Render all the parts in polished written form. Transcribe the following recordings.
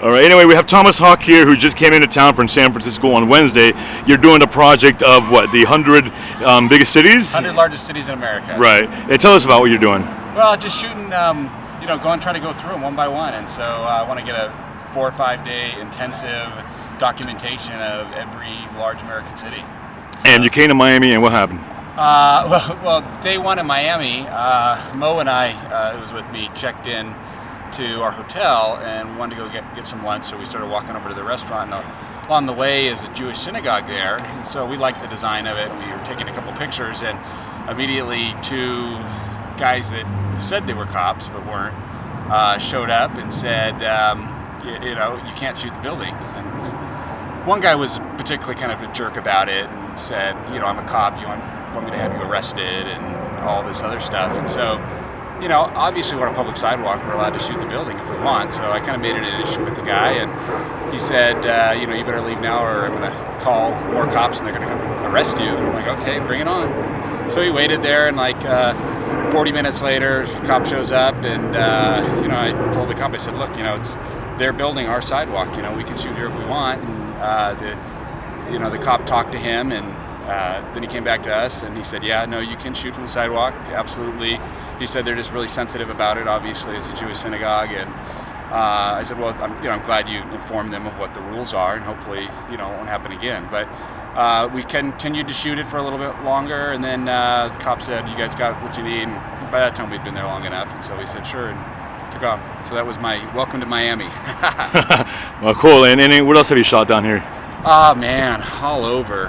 All right. Anyway, we have Thomas Hawk here, who just came into town from San Francisco on Wednesday. You're doing a project of what, the 100 biggest cities? 100 largest cities in America. Right. And tell us about what you're doing. Well, just shooting, trying to go through them one by one, and so I want to get a 4 or 5 day intensive documentation of every large American city. So, And you came to Miami, and what happened? Well, day one in Miami, Mo and I, who was with me, checked in to our hotel, and we wanted to go get some lunch, so we started walking over to the restaurant. Along the way is a Jewish synagogue there, and so we liked the design of it, and we were taking a couple pictures, and immediately two guys that said they were cops but weren't showed up and said, you can't shoot the building. And one guy was particularly kind of a jerk about it and said, I'm a cop, you want me to have you arrested and all this other stuff. And so, obviously we're on a public sidewalk, we're allowed to shoot the building if we want. So I kind of made it an issue with the guy, and he said, you better leave now or I'm going to call more cops and they're going to come arrest you. And I'm like, okay, bring it on. So he waited there, and like 40 minutes later, the cop shows up, and I told the cop, I said, look, it's their building, our sidewalk, we can shoot here if we want. And the cop talked to him, and then he came back to us and he said, yeah, no, you can shoot from the sidewalk, absolutely. He said they're just really sensitive about it, obviously it's a Jewish synagogue. And I said, well, I'm glad you informed them of what the rules are, and hopefully it won't happen again. But we continued to shoot it for a little bit longer, and then the cop said, you guys got what you need. And by that time we'd been there long enough, and so we said sure, and took off. So that was my welcome to Miami. Well, cool. And what else have you shot down here? Oh man, all over.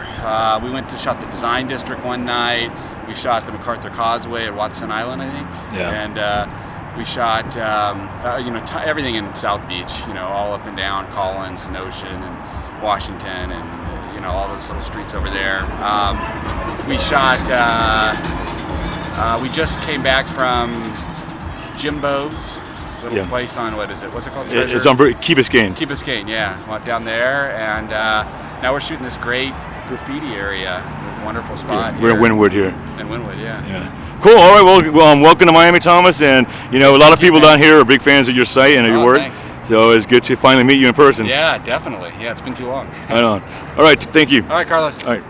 We went to shot the Design District one night. We shot the MacArthur Causeway at Watson Island, I think. Yeah. And we shot, everything in South Beach. All up and down Collins and Ocean and Washington, and all those little streets over there. We shot. We just came back from Jimbo's little place on, what's it called? Treasure? It's on Key Biscayne. Key Biscayne, yeah. Went down there, and now we're shooting this great graffiti area, a wonderful spot. We're in Wynwood here. In Wynwood, yeah. Cool. All right. Well, welcome to Miami, Thomas. And a lot of people down here are big fans of your site and of your work. Thanks. So it's good to finally meet you in person. Yeah, definitely. Yeah, it's been too long. Right on. All right. Thank you. All right, Carlos. All right.